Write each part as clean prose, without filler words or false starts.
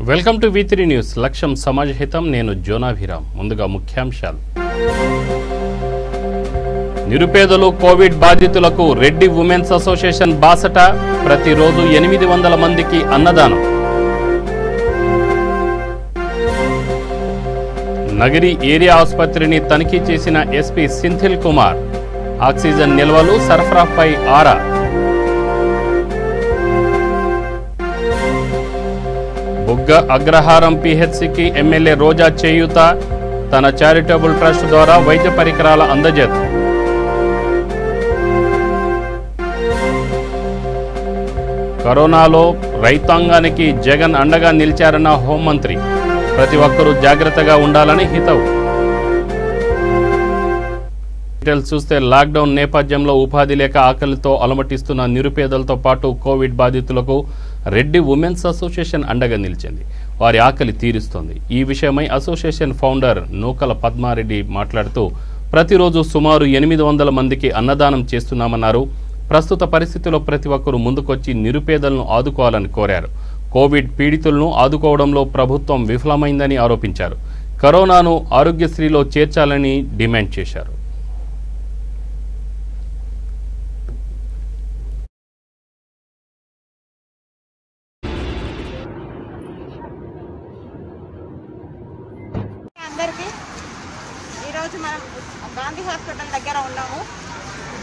Welcome to V3 news. లక్ష్యం సమాజహితం. నేను జోనాభిరామ్. ముందుగా ముఖ్యాంశాలు. నిరుపేదలు కోవిడ్ బాధితులకు రెడ్డి ఉమెన్స్ అసోసియేషన్ బాసట. ప్రతిరోజు 800 మందికి అన్నదానం. నగరి ఏరియా ఆసుపత్రిని తనిఖీ చేసిన ఎస్పీ సింథిల్ కుమార్. ఆక్సిజన్ నిల్వలు సరఫరాపై ఆరా. బుగ్గ అగ్రహారం PHCకి ఎమ్మెల్యే రోజా చేయూత. తన చారిటబుల్ ట్రస్ట్ ద్వారా వైద్య పరికరాల అందజేత. కరోనాలో రైతాంగానికి జగన్ అండగా నిలిచారన్న హోంమంత్రి. ప్రతి ఒక్కరూ జాగ్రత్తగా ఉండాలని హితవు. డీటెయిల్స్ చూస్తే లాక్డౌన్ నేపథ్యంలో ఉపాధి లేక ఆకలితో అలమటిస్తున్న నిరుపేదలతో పాటు కోవిడ్ బాధితులకు రెడ్డి ఉమెన్స్ అసోసియేషన్ అండగా నిలిచింది. వారి ఆకలి తీరుస్తోంది. ఈ విషయమై అసోసియేషన్ ఫౌండర్ నూకల పద్మారెడ్డి మాట్లాడుతూ ప్రతిరోజు సుమారు 800 మందికి అన్నదానం చేస్తున్నామన్నారు. ప్రస్తుత పరిస్థితుల్లో ప్రతి ఒక్కరూ ముందుకొచ్చి నిరుపేదలను ఆదుకోవాలని కోరారు. కోవిడ్ పీడితులను ఆదుకోవడంలో ప్రభుత్వం విఫలమైందని ఆరోపించారు. కరోనాను ఆరోగ్యశ్రీలో చేర్చాలని డిమాండ్ చేశారు. అందరికీ ఈరోజు మనం గాంధీ హాస్పిటల్ దగ్గర ఉన్నాము.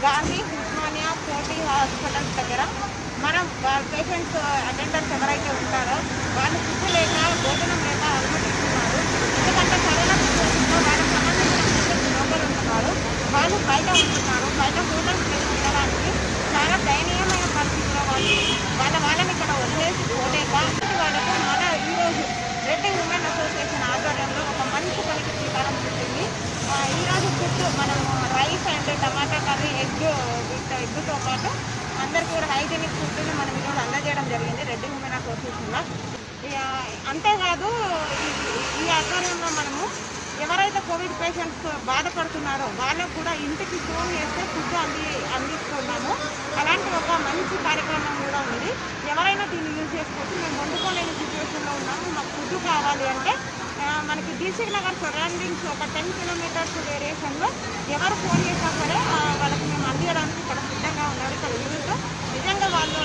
గాంధీ ఉస్మానియా కోటి హాస్పిటల్స్ దగ్గర మనం పేషెంట్స్ అటెండర్స్ ఎవరైతే ఉంటారో వాళ్ళు ఫుడ్ లేక భోజనం లేక అనుమతిస్తున్నారు. ఎందుకంటే కరోనా సిచ్యువేషన్లో వాళ్ళకి సంబంధించిన లోపలు ఉంటున్నారు. వాళ్ళు బయట ఉంటున్నారు. బయట హోటల్స్ ఉండడానికి చాలా దయనీయమైన పరిస్థితిలో వాళ్ళని ఇక్కడ వదిలేసి పోలేక వాళ్ళకు మన ఈరోజు రెడ్డి ఉమెన్ అసోసియేషన్ ఆధ్వర్యంలో ఒక మంచి పనికి శ్రీకారం చుట్టింది. ఈరోజు ఫుడ్ మనం రైస్ అండ్ టమాటా కర్రీ ఎగ్తో పాటు అందరికీ కూడా హైజీనిక్ ఫుడ్ని మనం ఈరోజు అందజేయడం జరిగింది రెడ్డి ఉమెన్ అసోసియేషన్లో. అంతేకాదు ఈ ఆధ్వర్యంలో మనము ఎవరైతే కోవిడ్ పేషెంట్స్ బాధపడుతున్నారో వాళ్ళకు కూడా ఇంటికి ఫోన్ చేస్తే ఫుడ్ అందిస్తున్నాము. అలాంటి ఒక మంచి కార్యక్రమం కూడా ఉంది. ఎవరైనా దీన్ని యూజ్ చేసుకోవచ్చు. మేము వండుకోలేని సిచ్యువేషన్లో ఉన్నాము. మాకు ఫుడ్ కావాలి అంటే మనకి DC నగర్ సరౌండింగ్స్ ఒక 10 కిలోమీటర్స్ వేరియేషన్లో ఎవరు ఫోన్ చేసినా సరే వాళ్ళకి మేము అందించడానికి ఇక్కడ సిద్ధంగా ఉన్నారు. ఇక్కడ యూజ్ నిజంగా వాళ్ళు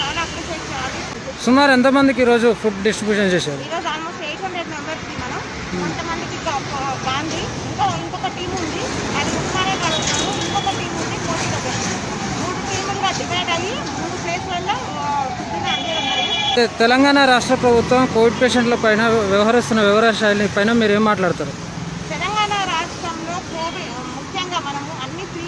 చాలా అప్రిషియేట్ చేయాలి. సుమారు ఎంతమందికి ఈరోజు ఫుడ్ డిస్ట్రిబ్యూషన్ చేశారు? ఈరోజు ఆల్మోస్ట్ 800 మెంబర్స్కి మనం కొంతమందికి గాంధీ ఇంకొక టీం ఉంది. అది ఉస్మానియా గారు ఉన్నారు. ఇంకొక టీం ఉంది కోటి దగ్గర. 3 టీములుగా డివైడ్ అయ్యి 3 ప్లేస్లలో ఫుడ్ని అందించడం జరిగింది. తెలంగాణ రాష్ట్ర ప్రభుత్వం కోవిడ్ పేషెంట్ల పైన వ్యవహరిస్తున్న వ్యవహార శైలి పైన మీరు ఏం మాట్లాడతారు? తెలంగాణ రాష్ట్రంలో కోవిడ్ ముఖ్యంగా మనము అన్ని ఫ్రీ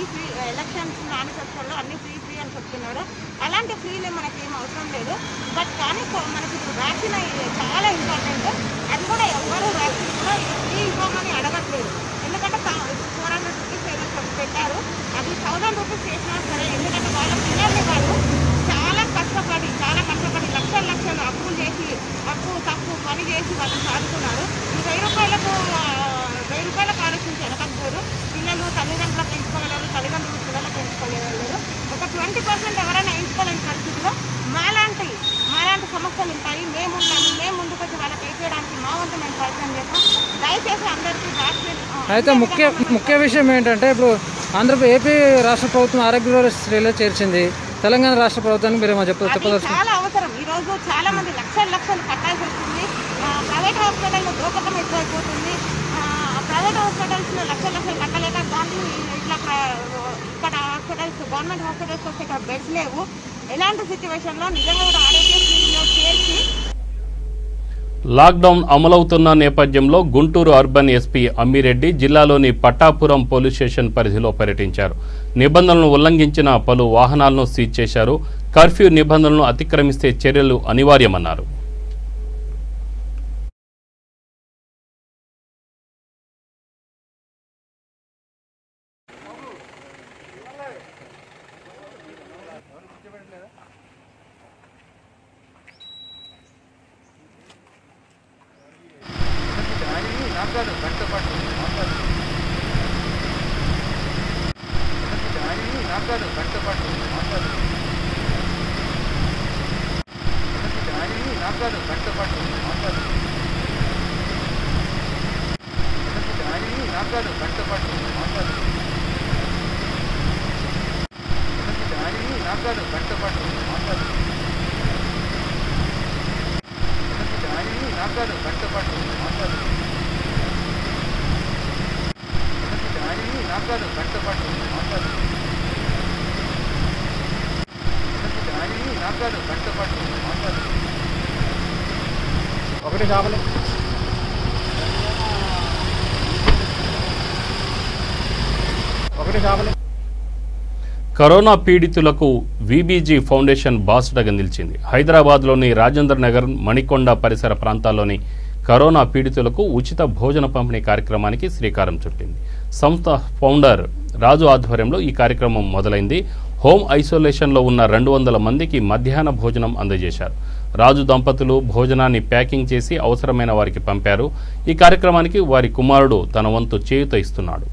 ఎలక్షన్స్ మేనిఫెస్టోలో అన్ని ఫ్రీ అని చెప్తున్నారు. అలాంటి ఫ్రీలే మనకి ఏం అవసరం లేదు. బట్ కానీ మనకి ఇప్పుడు వ్యాక్సిన్ చాలా ఇంపార్టెంట్. అది కూడా ఎవరు వ్యాక్సిన్ కూడా ఫ్రీ ఇవ్వమని అడగట్లేదు. ఎందుకంటే 400 రూపీస్ ఏదో పెట్టారు. అది 1000 రూపీస్ చేసినా సరే ఎందుకంటే వాళ్ళ పిల్లల్ని వాళ్ళు చాలా కష్టపడి లక్షలు అప్పులు చేసి తప్పు పని చేసి వాళ్ళు సాదుకున్నారు. ఈ 1000 రూపాయలకు ఆలోచించి వెనకపోరు. పిల్లలు తల్లిదండ్రులకు ఎంచుకోగలరు, తల్లిదండ్రులు పిల్లలకు ఎంచుకోలేరు. ఒక 20% ఎవరైనా ఎంచుకోలేని పరిస్థితిలో మాలాంటి సమస్యలు ఉంటాయి. మేము ముందుకొచ్చి వాళ్ళకి వేసేయడానికి మా వంతు మేము ప్రయత్నం చేస్తాం. దయచేసి అందరికీ వ్యాక్సిన్. అయితే ముఖ్య విషయం ఏంటంటే ఇప్పుడు ఏపీ రాష్ట్ర ప్రభుత్వం ఆరోగ్యశ్రీలో చేర్చింది. తెలంగాణ రాష్ట్ర ప్రభుత్వానికి మీరు ఏమో చెప్పదలుచుకుంటారు? చాలా అవసరం. ఈరోజు చాలా మంది లక్షలు కట్టాల్సి వస్తుంది. ప్రైవేట్ హాస్పిటల్లో దోపకం ఎక్కువైపోతుంది. ప్రైవేట్ హాస్పిటల్స్లో లక్షలు కట్టలేక గాంధీ ఇక్కడ హాస్పిటల్స్ గవర్నమెంట్ హాస్పిటల్స్ వస్తే ఇక్కడ బెడ్స్ లేవు. ఎలాంటి సిచ్యువేషన్లో నిజంగా కూడా ఆరోగ్యశ్రీలో చేర్చి. లాక్డౌన్ అమలవుతున్న నేపథ్యంలో గుంటూరు అర్బన్ ఎస్పీ అమ్మిరెడ్డి జిల్లాలోని పట్టాపురం పోలీస్ స్టేషన్ పరిధిలో పర్యటించారు. నిబంధనలను ఉల్లంఘించిన పలు వాహనాలను సీజ్ చేశారు. కర్ఫ్యూ నిబంధనలను అతిక్రమిస్తే చర్యలు అనివార్యమన్నారు. ఒకటి కావాలి. కరోనా పీడితులకు వీబీజీ ఫౌండేషన్ బాసటగా నిలిచింది. హైదరాబాద్లోని రాజేంద్ర నగర్, మణికొండ పరిసర ప్రాంతాల్లోని కరోనా పీడితులకు ఉచిత భోజన పంపిణీ కార్యక్రమానికి శ్రీకారం చుట్టింది. సంస్థ ఫౌండర్ రాజు ఆధ్వర్యంలో ఈ కార్యక్రమం మొదలైంది. హోమ్ ఐసోలేషన్లో ఉన్న 200 మందికి మధ్యాహ్న భోజనం అందజేశారు. రాజు దంపతులు భోజనాన్ని ప్యాకింగ్ చేసి అవసరమైన వారికి పంపారు. ఈ కార్యక్రమానికి వారి కుమారుడు తన వంతు చేయూత ఇస్తున్నాడు.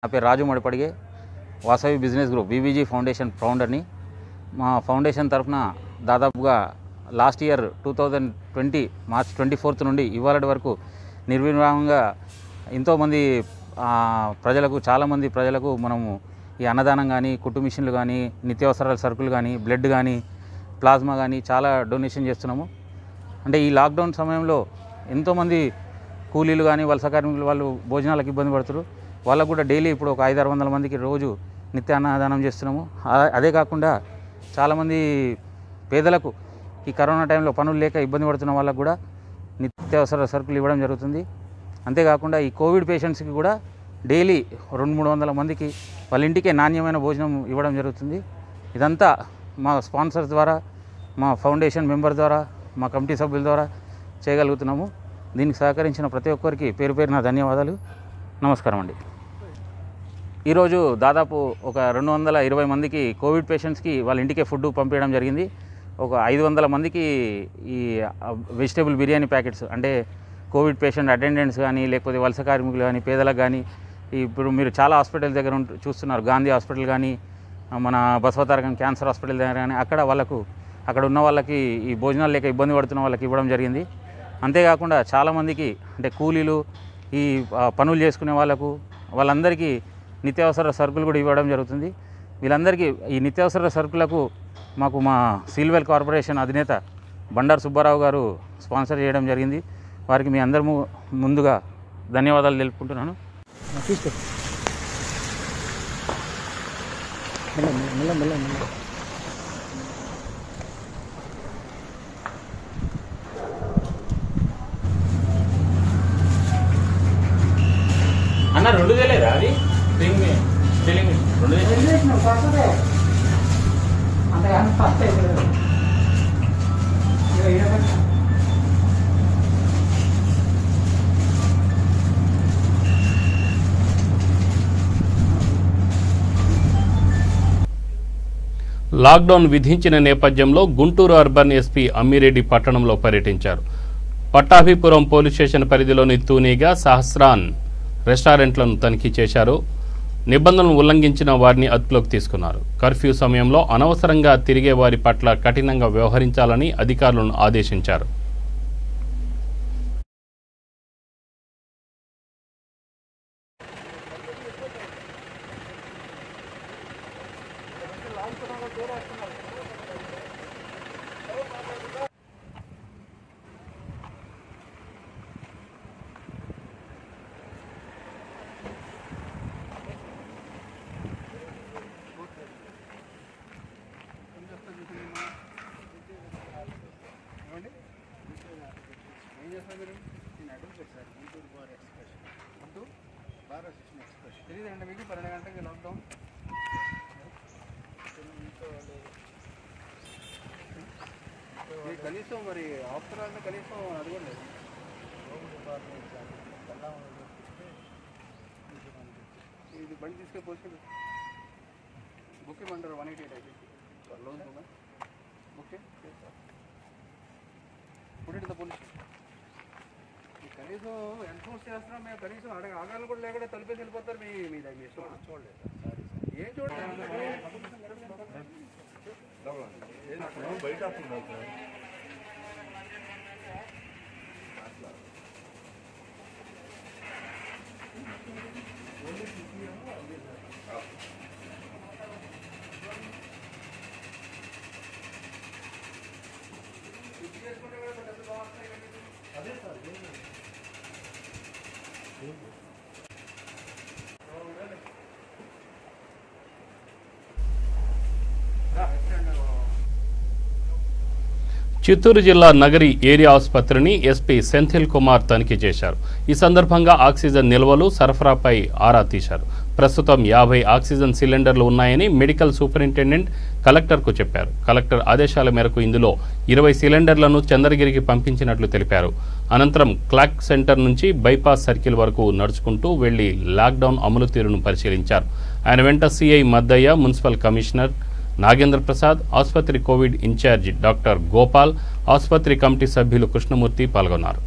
నా పేరు Raju Madipadige, Vasavi business group VBG foundation ఫౌండర్ని. మా ఫౌండేషన్ తరఫున దాదాపుగా లాస్ట్ ఇయర్ 2020 మార్చ్ 24 నుండి ఇవాళ వరకు నిర్విరామంగా ఎంతోమంది ప్రజలకు, చాలామంది ప్రజలకు మనము ఈ అన్నదానం కానీ, కుట్టు మిషన్లు కానీ, నిత్యావసరాల సరుకులు కానీ, బ్లడ్ కానీ, ప్లాస్మా కానీ చాలా డొనేషన్ చేస్తున్నాము. అంటే ఈ లాక్డౌన్ సమయంలో ఎంతోమంది కూలీలు కానీ, వలస కార్మికులు వాళ్ళు భోజనాలకు ఇబ్బంది పడుతారు. వాళ్ళకు కూడా డైలీ ఇప్పుడు ఒక 500-600 మందికి రోజు నిత్య అన్నదానం చేస్తున్నాము. అదే కాకుండా చాలామంది పేదలకు ఈ కరోనా టైంలో పనులు లేక ఇబ్బంది పడుతున్న వాళ్ళకు కూడా నిత్యావసర సరుకులు ఇవ్వడం జరుగుతుంది. అంతేకాకుండా ఈ కోవిడ్ పేషెంట్స్కి కూడా డైలీ 200-300 మందికి వాళ్ళ ఇంటికే నాణ్యమైన భోజనం ఇవ్వడం జరుగుతుంది. ఇదంతా మా స్పాన్సర్స్ ద్వారా, మా ఫౌండేషన్ మెంబర్ ద్వారా, మా కమిటీ సభ్యుల ద్వారా చేయగలుగుతున్నాము. దీనికి సహకరించిన ప్రతి ఒక్కరికి పేరు పేరున ధన్యవాదాలు. నమస్కారం అండి. ఈరోజు దాదాపు ఒక 220 మందికి కోవిడ్ పేషెంట్స్కి వాళ్ళ ఇంటికే ఫుడ్ పంపించడం జరిగింది. ఒక 500 మందికి ఈ వెజిటేబుల్ బిర్యానీ ప్యాకెట్స్, అంటే కోవిడ్ పేషెంట్ అటెండెంట్స్ కానీ, లేకపోతే వలస కార్మికులు కానీ, పేదలకు కానీ, ఇప్పుడు మీరు చాలా హాస్పిటల్ దగ్గర చూస్తున్నారు, గాంధీ హాస్పిటల్ కానీ, మన బసవతారకం క్యాన్సర్ హాస్పిటల్ దగ్గర కానీ, అక్కడ ఉన్న వాళ్ళకి ఈ భోజనాలు లేక ఇబ్బంది పడుతున్న వాళ్ళకి ఇవ్వడం జరిగింది. అంతేకాకుండా చాలామందికి అంటే కూలీలు, ఈ పనులు చేసుకునే వాళ్ళందరికీ నిత్యావసర సరుకులు కూడా ఇవ్వడం జరుగుతుంది. వీళ్ళందరికీ ఈ నిత్యావసర సరుకులకు మాకు మా సిల్వెల్ కార్పొరేషన్ అధినేత బండారు సుబ్బారావు గారు స్పాన్సర్ చేయడం జరిగింది. వారికి మీ అందరూ ముందుగా ధన్యవాదాలు తెలుపుకుంటున్నాను. అన్న 2 తెలియదా అది లాక్డౌన్ విధించిన నేపథ్యంలో గుంటూరు అర్బన్ ఎస్పీ అమ్మిరెడ్డి పట్టణంలో పర్యటించారు. పట్టాభిపురం పోలీస్ స్టేషన్ పరిధిలోని తూనీగా, సహస్రాన్ రెస్టారెంట్లను తనిఖీ చేశారు. నిబంధనలను ఉల్లంఘించిన వారిని అదుపులోకి తీసుకున్నారు. కర్ఫ్యూ సమయంలో అనవసరంగా తిరిగే వారి పట్ల కఠినంగా వ్యవహరించాలని అధికారులను ఆదేశించారు. తెలియదండి మీకు 12 గంటలకి లాక్డౌన్. కనీసం మరి ఆఫ్టర్ కనీసం అది కూడా లేదు. ఇది బండి తీసుకొని పోసుకుంటే బుక్ ఇవ్వమంటారు 188 అయితే లోన్ ఓకే ఇప్పుడు పోలీస్ కనీసం ఎన్ఫోర్స్ చేస్తున్నాం మేము. కనీసం ఆగాలు కూడా లేకుండా తలిపేసి వెళ్ళిపోతారు. మీ దగ్గర చూడలేదు ఏం చూడలేదు. చిత్తూరు జిల్లా నగరి ఏరియా ఆసుపత్రిని ఎస్పీ సెంథిల్ కుమార్ తనిఖీ చేశారు. ఈ సందర్భంగా ఆక్సిజన్ నిల్వలు సరఫరాపై ఆరా తీశారు. ప్రస్తుతం 50 ఆక్సిజన్ సిలిండర్లు ఉన్నాయని మెడికల్ సూపరింటెండెంట్ కలెక్టర్కు చెప్పారు. కలెక్టర్ ఆదేశాల మేరకు ఇందులో 20 సిలిండర్లను చంద్రగిరికి పంపించినట్లు తెలిపారు. అనంతరం క్లాక్ సెంటర్ నుంచి బైపాస్ సర్కిల్ వరకు నడుచుకుంటూ వెళ్లి లాక్డౌన్ అమలు తీరును పరిశీలించారు. ఆయన వెంట CI Maddaiah, municipal commissioner Nagendra Prasad, ఆసుపత్రి కోవిడ్ ఇన్ఛార్జి డాక్టర్ గోపాల్, ఆసుపత్రి కమిటీ సభ్యులు కృష్ణమూర్తి పాల్గొన్నారు.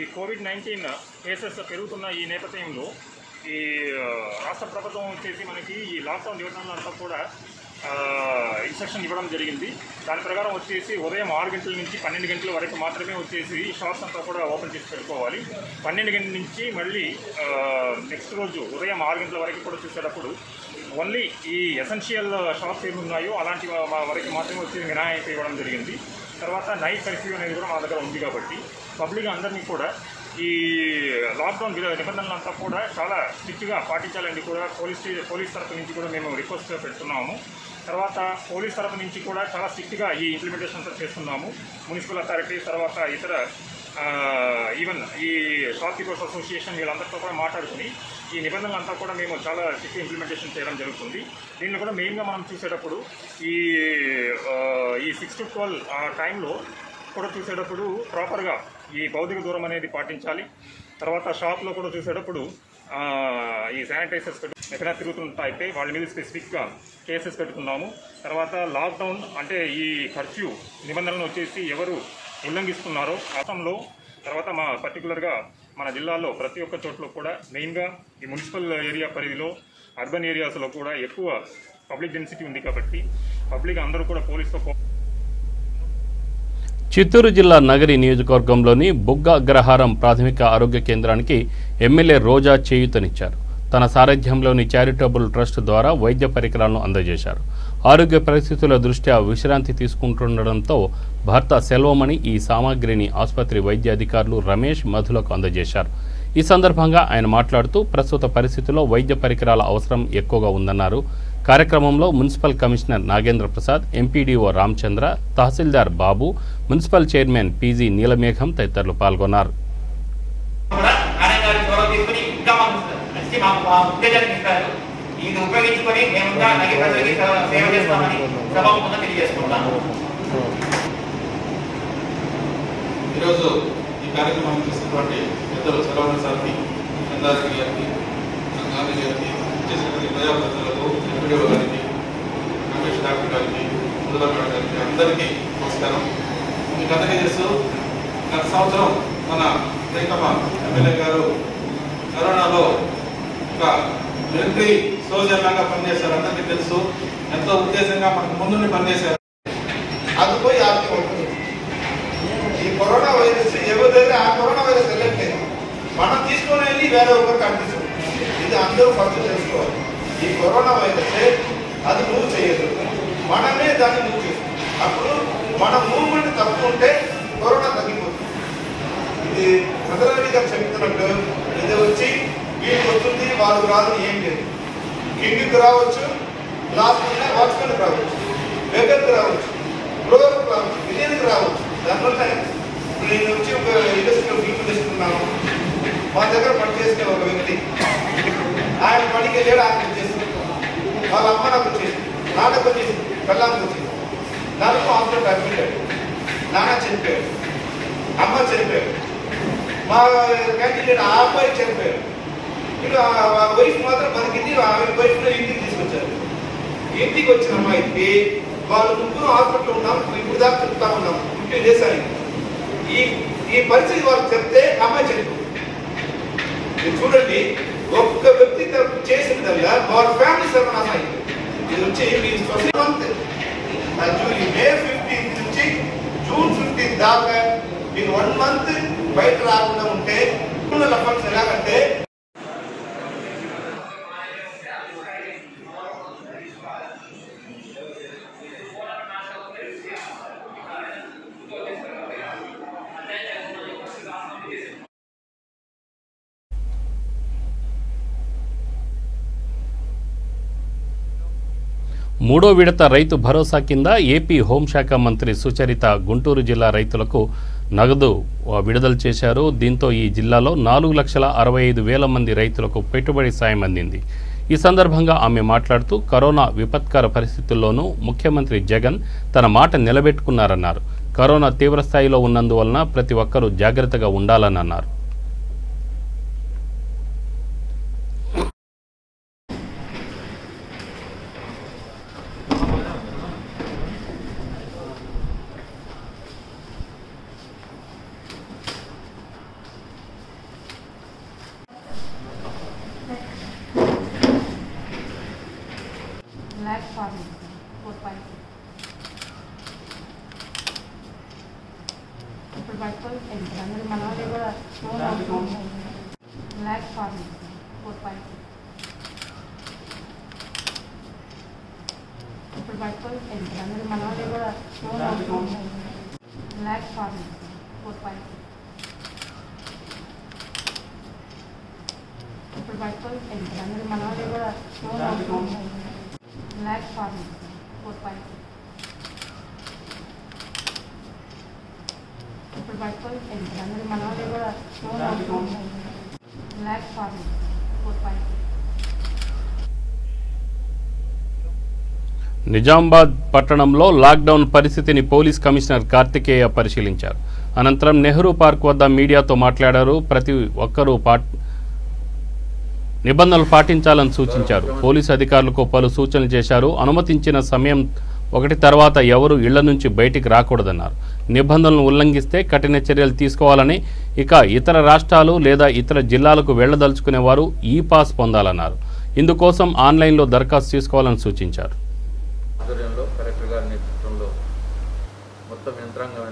ఈ కోవిడ్-19 కేసెస్ పెరుగుతున్న ఈ నేపథ్యంలో ఈ రాష్ట్ర ప్రభుత్వం వచ్చేసి మనకి ఈ లాక్డౌన్ నిబంధనలు అంతా కూడా ఇన్స్ట్రక్షన్ ఇవ్వడం జరిగింది. దాని ప్రకారం వచ్చేసి ఉదయం 6 గంటల నుంచి 12 గంటల వరకు మాత్రమే వచ్చేసి ఈ షాప్స్ అంతా కూడా ఓపెన్ చేసి పెట్టుకోవాలి. 12 గంటల నుంచి మళ్ళీ నెక్స్ట్ రోజు ఉదయం 6 గంటల వరకు కూడా చూసేటప్పుడు ఓన్లీ ఈ ఎసెన్షియల్ షాప్స్ ఏమి ఉన్నాయో అలాంటి వరకు మాత్రమే వచ్చి మినహాయింపు ఇవ్వడం జరిగింది. తర్వాత నైట్ కర్ఫ్యూ అనేది కూడా మా దగ్గర ఉంది కాబట్టి పబ్లిక్ అందరినీ కూడా ఈ లాక్డౌన్ నిబంధనలంతా కూడా చాలా స్ట్రిక్ట్గా పాటించాలని కూడా పోలీస్ తరఫు నుంచి కూడా మేము రిక్వెస్ట్ పెడుతున్నాము. తర్వాత పోలీస్ తరఫు నుంచి కూడా చాలా స్ట్రిక్ట్గా ఈ ఇంప్లిమెంటేషన్ చేస్తున్నాము. మున్సిపల్ అథారిటీ తర్వాత ఇతర ఈవెన్ ఈ షాప్కీపర్స్ అసోసియేషన్ వీళ్ళందరితో కూడా మాట్లాడుకుని ఈ నిబంధనలంతా కూడా మేము చాలా స్ట్రిక్ట్ ఇంప్లిమెంటేషన్ చేయడం జరుగుతుంది. దీనిలో కూడా మెయిన్గా మనం చూసేటప్పుడు ఈ 6 to 12 టైంలో కూడా చూసేటప్పుడు ప్రాపర్గా ఈ భౌతిక దూరం అనేది పాటించాలి. తర్వాత షాప్లో కూడా చూసేటప్పుడు ఈ శానిటైజర్స్ ఎక్కడైనా తిరుగుతుంటే వాళ్ళ మీద స్పెసిఫిక్గా కేసెస్ పెట్టుకున్నాము. తర్వాత లాక్డౌన్ అంటే ఈ కర్ఫ్యూ నిబంధనలను వచ్చేసి ఎవరు ఉల్లంఘిస్తున్నారో అసంలో తర్వాత పర్టికులర్గా మన జిల్లాలో ప్రతి ఒక్క చోట్ల కూడా మెయిన్గా ఈ మున్సిపల్ ఏరియా పరిధిలో అర్బన్ ఏరియాస్లో కూడా ఎక్కువ పబ్లిక్ డెన్సిటీ ఉంది కాబట్టి పబ్లిక్ అందరూ కూడా పోలీసుతో. చిత్తూరు జిల్లా నగరి నియోజకవర్గంలోని బుగ్గ అగ్రహారం ప్రాథమిక ఆరోగ్య కేంద్రానికి ఎమ్మెల్యే రోజా చేయూతనిచ్చారు. తన సారథ్యంలోని చారిటబుల్ ట్రస్ట్ ద్వారా వైద్య పరికరాలను అందజేశారు. ఆరోగ్య పరిస్థితుల దృష్ట్యా విశ్రాంతి తీసుకుంటుండటంతో భర్త సెల్వమణి ఈ సామాగ్రిని ఆసుపత్రి వైద్య అధికారులు రమేష్, మధులకు అందజేశారు. ఈ సందర్భంగా ఆయన మాట్లాడుతూ ప్రస్తుత పరిస్థితుల్లో వైద్య పరికరాల అవసరం ఎక్కువగా ఉందన్నారు. కార్యక్రమంలో municipal commissioner Nagendra Prasad, MPDO Ramachandra, tahsildar Babu, municipal chairman PG Neelamegham తదితరులు పాల్గొన్నారు. ఈరోజు ఈ కార్యక్రమాన్ని చేసినటువంటి పెద్దలు సెలవుల సార్కి, చంద్రారెడ్డి గారికి, గాంధీ గారికి, చేసినటువంటి ప్రజాప్రతినిధులకు, ఎంపీడీఓ గారికి, రమేష్ డాక్టర్ గారికి, ముదుల మేడం గారికి అందరికీ నమస్కారం. మీకు అందరికీ తెలుసు, గత సంవత్సరం మన ప్రియతమ ఎమ్మెల్యే గారు కరోనాలో ఒక మిలిటరీ సోల్జర్ లాగా పనిచేశారు. అందరికీ తెలుసు, ఎంతో ఉద్దేశంగా మనకు ముందు పనిచేశారు. అది పోయి ఆర్థిక ఉంటుంది. ఈ కరోనా వైరస్ ఎవరి దగ్గర ఆ కరోనా వైరస్ వెళ్ళట్లేదు, మనం తీసుకొని వెళ్ళి వేరే ఒకరికి అంటిస్తుంది. ఇది అందరూ ఫస్ట్ తెలుసుకోవాలి. ఈ కరోనా వైరస్ అది మూవ్ చేయదు, మనమే దాన్ని మూవ్ చేస్తాం. అప్పుడు మన మూవ్మెంట్ తక్కువ ఉంటే కరోనా తగ్గిపోతుంది. ఇది ప్రజలని ముఖ్యమంత్రి గారు చెప్తున్నట్టు ఇది వచ్చి వీళ్ళకి వస్తుంది వాళ్ళకు రాదు ఏం లేదు. కింగ్కి రావచ్చు, లాస్ట్ వాచ్మెన్కి రావచ్చు, బెగర్కి రావచ్చు, బ్రోకర్కి రావచ్చు, విజయన్కి రావచ్చు. దానివల్ల నేను వచ్చి ఒక ఇండస్ట్రీలో ఫిల్మ్ తీసుకున్నాను. మా దగ్గర పని చేసుకునే ఒక వ్యక్తి, ఆయన పనికి వెళ్ళాడు, ఆయన చేసుకుంటాం. వాళ్ళ అమ్మ నాకు వచ్చేది, నాన్నకు వచ్చేది, పెళ్ళానికి వచ్చేది. దాంట్లో హాస్పిటల్ అడ్మిట్ అయ్యాడు, నాన్న చనిపోయాడు, అమ్మ చనిపోయాడు, మా క్యాండిడేట్ ఆ అబ్బాయి చనిపోయాడు. వీళ్ళు వైఫ్ మాత్రం బతికింది. వైఫ్లో ఇంటికి తీసుకొచ్చారు. ఇంటికి వచ్చిన అమ్మాయికి వాళ్ళు ముగ్గురు హాస్పిటల్లో ఉన్నాం, ఇప్పుడు దాకా చెప్తా ఉన్నాం. 15 days అయింది. ఈ పరిస్థితి వాళ్ళకి చెప్తే అమ్మాయి చనిపోయింది. మీరు చూడండి, ఒక్క వ్యక్తి చేసినదల్లా వాళ్ళ ఫ్యామిలీ సర్వనాశనం అయింది. ఇది వచ్చి మీ సొసైటీ మంత్ మే 15 నుంచి జూన్ 15 దాకా మీరు 1 month బయట రాకుండా ఉంటే ఫండ్స్ ఎలాగంటే మూడో విడత రైతు భరోసా కింద ఏపీ హోంశాఖ మంత్రి సుచరిత గుంటూరు జిల్లా రైతులకు నగదు విడుదల చేశారు. దీంతో ఈ జిల్లాలో 4,65,000 మంది రైతులకు పెట్టుబడి సాయం అందింది. ఈ సందర్భంగా ఆమె మాట్లాడుతూ కరోనా విపత్కర పరిస్థితుల్లోనూ ముఖ్యమంత్రి జగన్ తన మాట నిలబెట్టుకున్నారన్నారు. కరోనా తీవ్రస్థాయిలో ఉన్నందువలన ప్రతి ఒక్కరూ జాగ్రత్తగా ఉండాలని అన్నారు. Black farming, 4.2. ఇప్పుడు పట్టుకొని అందరూ మన వాళ్ళు కూడా బ్లాక్ ఫార్మింగ్ 4.2. ఇప్పుడు పట్టుకొని అందరూ మన వాళ్ళు కూడా బ్లాక్ ఫార్మింగ్ 4.2. ఇప్పుడు పట్టుకొని అందరూ మన వాళ్ళు కూడా బ్లాక్ ఫార్మింగ్ 4.2. ఇప్పుడు పట్టుకొని అందరూ మన వాళ్ళు కూడా బ్లాక్ ఫార్మింగ్ 4.2. నిజామాబాద్ పట్టణంలో లాక్డౌన్ పరిస్థితిని పోలీస్ కమిషనర్ కార్తికేయ పరిశీలించారు. అనంతరం నెహ్రూ పార్క్ వద్ద మీడియాతో మాట్లాడారు. ప్రతి ఒక్కరూ నిబంధనలు పాటించాలని సూచించారు. పోలీసు అధికారులకు పలు సూచనలు చేశారు. అనుమతించిన సమయం 1 తర్వాత ఎవరు ఇళ్ల నుంచి బయటికి రాకూడదన్నారు. నిబంధనలను ఉల్లంఘిస్తే కఠిన చర్యలు తీసుకోవాలని, ఇక ఇతర రాష్ట్రాలు లేదా ఇతర జిల్లాలకు వెళ్లదలుచుకునే వారు ఈ పాస్ పొందాలన్నారు. ఇందుకోసం ఆన్లైన్లో దరఖాస్తు చేసుకోవాలని సూచించారు. ఆధ్వర్యంలో కలెక్టర్ గారి నేతృత్వంలో మొత్తం యంత్రాంగం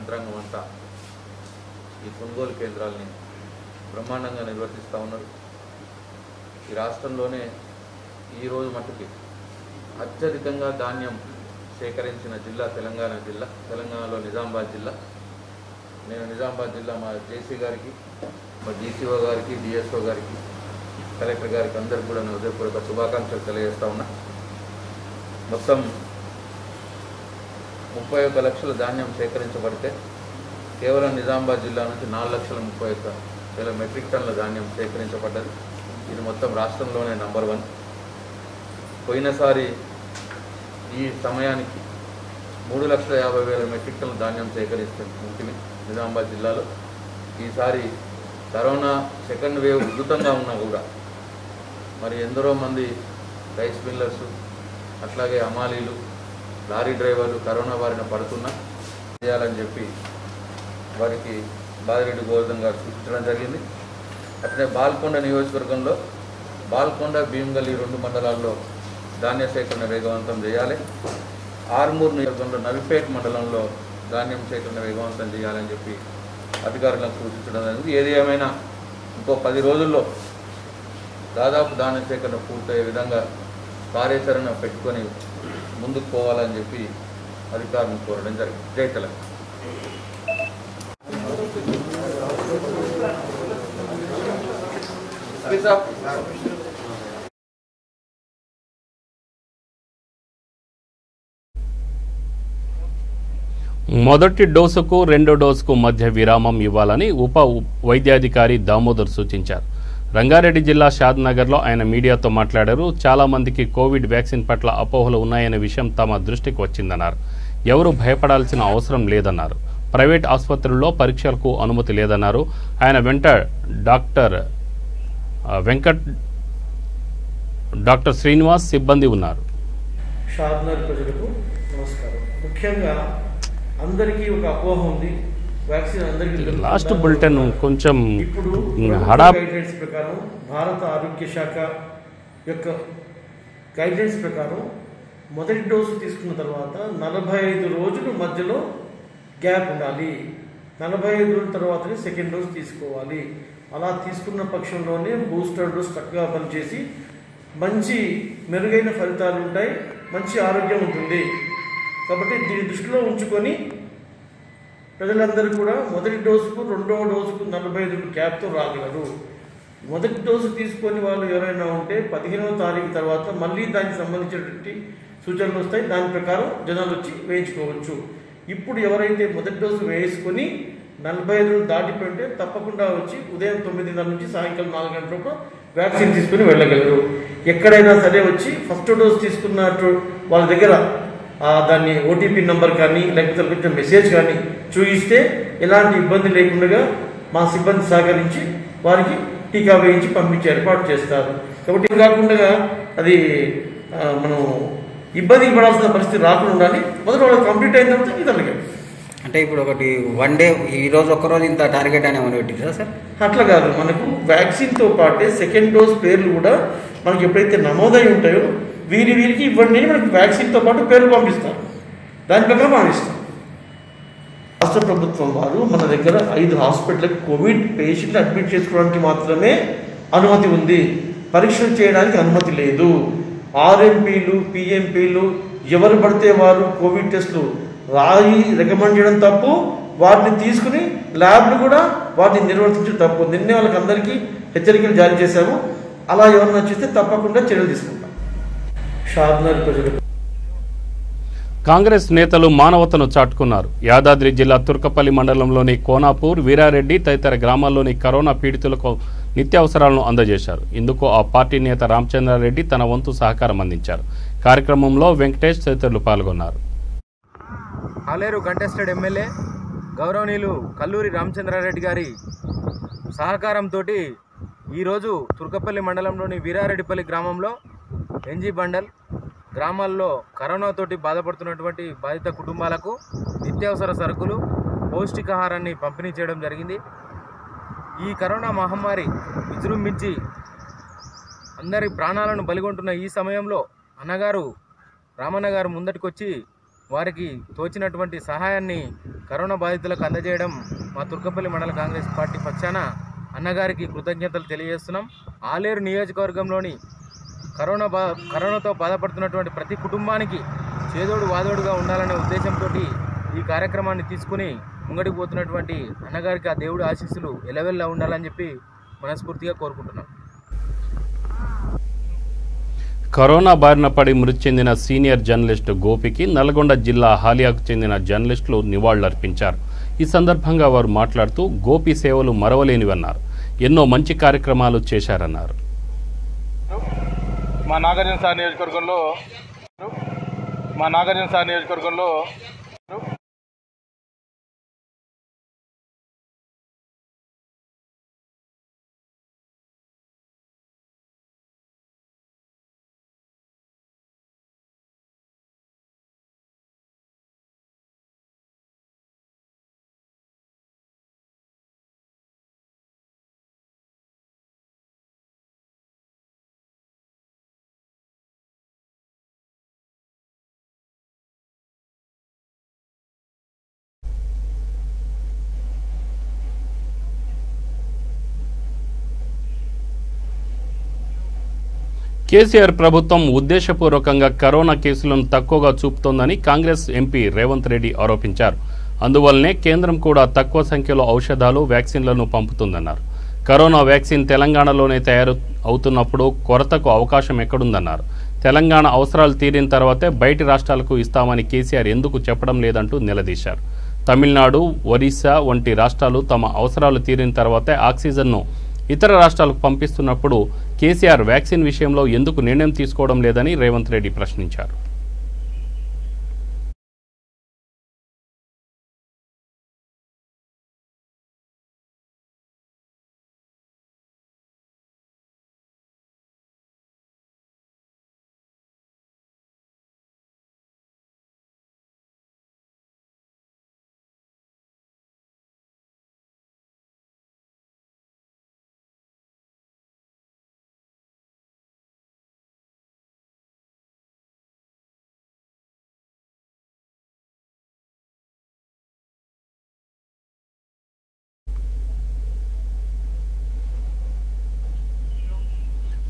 అంతా ఈ కొనుగోలు కేంద్రాలని బ్రహ్మాండంగా నిర్వర్తిస్తూ ఉన్నారు. ఈ రాష్ట్రంలోనే ఈరోజు మట్టుకి అత్యధికంగా ధాన్యం సేకరించిన జిల్లా తెలంగాణలో నిజామాబాద్ జిల్లా. నేను నిజామాబాద్ జిల్లా మా జేసీ గారికి, మా డీసీఓ గారికి, డిఎస్ఓ గారికి, కలెక్టర్ గారికి అందరికి కూడా నేను హృదయపూర్వక శుభాకాంక్షలు తెలియజేస్తా ఉన్నా. మొత్తం 31 లక్షల ధాన్యం సేకరించబడితే కేవలం నిజామాబాద్ జిల్లా నుంచి 4,31,000 మెట్రిక్ టన్నుల ధాన్యం సేకరించబడ్డది. ఇది మొత్తం రాష్ట్రంలోనే నంబర్ 1. పోయినసారి ఈ సమయానికి 3,50,000 మెట్రిక్ టన్నుల ధాన్యం సేకరిస్తుంది నిజామాబాద్ జిల్లాలో. ఈసారి కరోనా సెకండ్ వేవ్ ఉధృతంగా ఉన్నా కూడా మరి ఎందరో మంది రైస్ మిల్లర్సు, అట్లాగే హమాలీలు, లారీ డ్రైవర్లు కరోనా బారిన పడుతున్నా చేయాలని చెప్పి వారికి బాదిరెడ్డి గోవర్ధన్ గారు సూచించడం జరిగింది. అట్లనే బాల్కొండ నియోజకవర్గంలో బాల్కొండ, భీమ్గల్ ఈ 2 మండలాల్లో ధాన్య సేకరణ వేగవంతం చేయాలి. ఆర్మూర్ నియోజకవర్గంలో నవిపేట్ మండలంలో ధాన్యం సేకరణ వేగవంతం చేయాలని చెప్పి అధికారులకు సూచించడం జరిగింది. ఏది ఏమైనా ఇంకో 10 రోజుల్లో దాదాపు ధాన్య సేకరణ పూర్తయ్యే విధంగా కార్యాచరణ పెట్టుకొని ముందుకు పోవాలని చెప్పి అధికారులను కోరడం జరిగింది. జై తెలంగాణ. మొదటి డోసుకు రెండో డోసుకు మధ్య విరామం ఇవ్వాలని ఉప వైద్యాధికారి దామోదర్ సూచించారు. రంగారెడ్డి జిల్లా షాద్నగర్లో ఆయన మీడియాతో మాట్లాడారు. చాలా మందికి కోవిడ్ వ్యాక్సిన్ పట్ల అపోహలు ఉన్నాయనే విషయం తమ దృష్టికి వచ్చిందన్నారు. ఎవరూ భయపడాల్సిన అవసరం లేదన్నారు. ప్రైవేట్ ఆసుపత్రుల్లో పరీక్షలకు అనుమతి లేదన్నారు. ఆయన వెంట డాక్టర్ శ్రీనివాస్ సిబ్బంది ఉన్నారు. షాద్నగర్ ప్రజలకు నమస్కారం. ముఖ్యంగా అందరికీ ఒక అపోహ ఉంది, వ్యాక్సిన్ అందరికీ లాస్ట్ బులెటిన్ కొంచెం ఇప్పుడు గైడ్లైన్స్ ప్రకారం భారత ఆరోగ్య శాఖ యొక్క గైడ్లైన్స్ ప్రకారం మొదటి డోసు తీసుకున్న తర్వాత 45 రోజుల మధ్యలో గ్యాప్ ఉండాలి. 45 రోజుల తర్వాతనే సెకండ్ డోస్ తీసుకోవాలి. అలా తీసుకున్న పక్షంలోనే బూస్టర్ డోస్ చక్కగా పనిచేసి మంచి మెరుగైన ఫలితాలు ఉంటాయి, మంచి ఆరోగ్యం ఉంటుంది. కాబట్టి దీన్ని దృష్టిలో ఉంచుకొని ప్రజలందరూ కూడా మొదటి డోసుకు రెండవ డోసుకు 45 రోజులు గ్యాప్తో రాగలరు. మొదటి డోసు తీసుకొని వాళ్ళు ఎవరైనా ఉంటే 15వ తారీఖు తర్వాత మళ్ళీ దానికి సంబంధించినటువంటి సూచనలు వస్తాయి. దాని ప్రకారం జనాలు వచ్చి వేయించుకోవచ్చు. ఇప్పుడు ఎవరైతే మొదటి డోసు వేసుకొని 45 రోజులు దాటిపోయింటే తప్పకుండా వచ్చి ఉదయం 9:30 నుంచి సాయంకాలం 4 గంటల లోపు వ్యాక్సిన్ తీసుకుని వెళ్ళగలరు. ఎక్కడైనా సరే వచ్చి ఫస్ట్ డోస్ తీసుకున్నట్టు వాళ్ళ దగ్గర దాన్ని ఓటీపీ నెంబర్ కానీ లేకపోతే కొంచెం మెసేజ్ కానీ చూపిస్తే ఎలాంటి ఇబ్బంది లేకుండా మా సిబ్బంది సహకరించి వారికి టీకా వేయించి పంపించే ఏర్పాటు చేస్తారు. కాబట్టి ఇది కాకుండా అది మనం ఇబ్బంది పడాల్సిన పరిస్థితి రాకుండా ఉండాలి. మొదటి వాళ్ళు కంప్లీట్ అయిన తర్వాత ఇతరులకి అంటే ఇప్పుడు ఒకటి 1 డే ఈరోజు ఒక్కరోజు ఇంత టార్గెట్ అని ఏమైనా పెట్టిందా సార్? అట్లా కాదు, మనకు వ్యాక్సిన్తో పాటే సెకండ్ డోస్ పేర్లు కూడా మనకి ఎప్పుడైతే నమోదై ఉంటాయో వీరికి ఇవ్వండి అని మనకి వ్యాక్సిన్తో పాటు పేర్లు పంపిస్తారు. దాని ప్రకారం పంపిస్తాం. రాష్ట్ర ప్రభుత్వం వారు మన దగ్గర 5 హాస్పిటల్కి కోవిడ్ పేషెంట్లు అడ్మిట్ చేసుకోవడానికి మాత్రమే అనుమతి ఉంది, పరీక్షలు చేయడానికి అనుమతి లేదు. ఆర్ఎంపీలు పిఎంపీలు ఎవరు పడితే వారు కోవిడ్ టెస్టులు రికమెండ్ చేయడం తప్పు, వాటిని తీసుకుని ల్యాబ్లు కూడా వాటిని నిర్వర్తించడం తప్పు. నిన్నే వాళ్ళకి అందరికీ హెచ్చరికలు జారీ చేశాము. అలా ఎవరన్నా చేస్తే తప్పకుండా చర్యలు తీసుకుంటాం. షాద్నగర్ ప్రజలు కాంగ్రెస్ నేతలు మానవతను చాటుకున్నారు. యాదాద్రి జిల్లా తుర్కపల్లి మండలంలోని కోనాపూర్, వీరారెడ్డి తదితర గ్రామాల్లోని కరోనా పీడితులకు నిత్యావసరాలను అందజేశారు. ఇందుకు ఆ పార్టీ నేత రామచంద్రారెడ్డి తన వంతు సహకారం అందించారు. కార్యక్రమంలో వెంకటేష్ తదితరులు పాల్గొన్నారు. ఆలేరు కంటెస్టెడ్ ఎమ్మెల్యే గౌరవనీయులు కల్లూరి రామచంద్రారెడ్డి గారి సహకారంతో ఈరోజు తుర్కపల్లి మండలంలోని వీరారెడ్డిపల్లి గ్రామంలో ఎన్జీ బండల్ గ్రామాల్లో కరోనాతోటి బాధపడుతున్నటువంటి బాధిత కుటుంబాలకు నిత్యావసర సరుకులు, పౌష్టికాహారాన్ని పంపిణీ చేయడం జరిగింది. ఈ కరోనా మహమ్మారి విజృంభించి అందరి ప్రాణాలను బలిగొంటున్న ఈ సమయంలో అన్నగారు రామన్న గారు ముందటికొచ్చి వారికి తోచినటువంటి సహాయాన్ని కరోనా బాధితులకు అందజేయడం మా తుర్కపల్లి మండల కాంగ్రెస్ పార్టీ పక్షాన అన్నగారికి కృతజ్ఞతలు తెలియజేస్తున్నాం. ఆలేరు నియోజకవర్గంలోని కరోనాతో బాధపడుతున్నటువంటి ప్రతి కుటుంబానికి చేదోడు వాదోడుగా ఉండాలనే ఉద్దేశంతో ఈ కార్యక్రమాన్ని తీసుకుని ముంగడికి పోతున్నటువంటి అన్నగారికి ఆ దేవుడి ఆశీస్సులు ఎలవెల్లా ఉండాలని చెప్పి మనస్ఫూర్తిగా కోరుకుంటున్నాం. కరోనా బారిన పడి మృతి చెందిన సీనియర్ జర్నలిస్టు గోపికి నల్గొండ జిల్లా హాలియాకు చెందిన జర్నలిస్టులు నివాళులర్పించారు. ఈ సందర్భంగా వారు మాట్లాడుతూ గోపి సేవలు మరవలేనివన్నారు. ఎన్నో మంచి కార్యక్రమాలు చేశారన్నారు. మా నాగార్జున సార్ నియోజకవర్గంలో కేసీఆర్ ప్రభుత్వం ఉద్దేశపూర్వకంగా కరోనా కేసులను తక్కువగా చూపుతోందని కాంగ్రెస్ ఎంపీ రేవంత్ రెడ్డి ఆరోపించారు. అందువల్లనే కేంద్రం కూడా తక్కువ సంఖ్యలో ఔషధాలు, వ్యాక్సిన్లను పంపుతుందన్నారు. కరోనా వ్యాక్సిన్ తెలంగాణలోనే తయారు అవుతున్నప్పుడు కొరతకు అవకాశం ఎక్కడుందన్నారు. తెలంగాణ అవసరాలు తీరిన తర్వాతే బయటి రాష్ట్రాలకు ఇస్తామని కేసీఆర్ ఎందుకు చెప్పడం లేదంటూ నిలదీశారు. తమిళనాడు, ఒరిస్సా వంటి రాష్ట్రాలు తమ అవసరాలు తీరిన తర్వాతే ఆక్సిజన్ను ఇతర రాష్ట్రాలకు పంపిస్తున్నప్పుడు కేసీఆర్ వ్యాక్సిన్ విషయంలో ఎందుకు నిర్ణయం తీసుకోవడం లేదని రేవంత్ రెడ్డి ప్రశ్నించారు.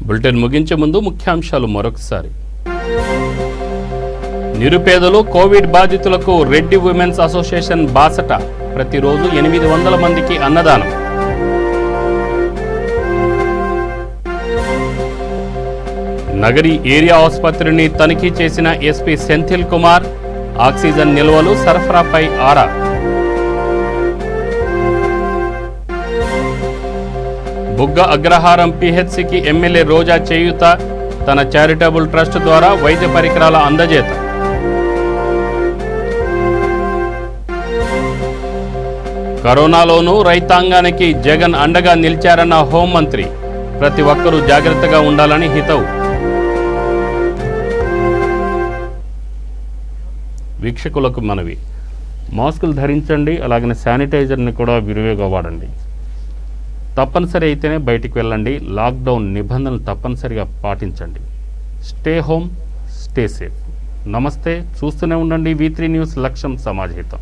బులెటిన్ ముగించే ముందు ముఖ్యాంశాలు మరొకసారి. నిరుపేదలు, కోవిడ్ బాధితులకు రెడ్డి ఉమెన్స్ అసోసియేషన్ బాసట. ప్రతిరోజు 800 మందికి అన్నదానం. నగరి ఏరియా ఆసుపత్రిని తనిఖీ చేసిన ఎస్పీ సెంథిల్ కుమార్. ఆక్సిజన్ నిల్వలు, సరఫరాపై ఆరా. బుగ్గ అగ్రహారం పిహెచ్సికి ఎమ్మెల్యే రోజా చేయూత. తన చారిటబుల్ ట్రస్ట్ ద్వారా వైద్య పరికరాల అందజేత. కరోనాలోనూ రైతాంగానికి జగన్ అండగా నిలిచారన్న హోంమంత్రి. ప్రతి ఒక్కరూ జాగ్రత్తగా ఉండాలని హితవు. వీక్షకులకు మనవి, మాస్కులు ధరించండి, అలాగనే శానిటైజర్ని కూడా విరివిగా వాడండి. తప్పనిసరి అయితేనే బయటికి వెళ్ళండి. లాక్డౌన్ నిబంధనలు తప్పనిసరిగా పాటించండి. Stay home, stay safe. నమస్తే. చూస్తూనే ఉండండి V3 న్యూస్. లక్ష్యం సమాజహితం.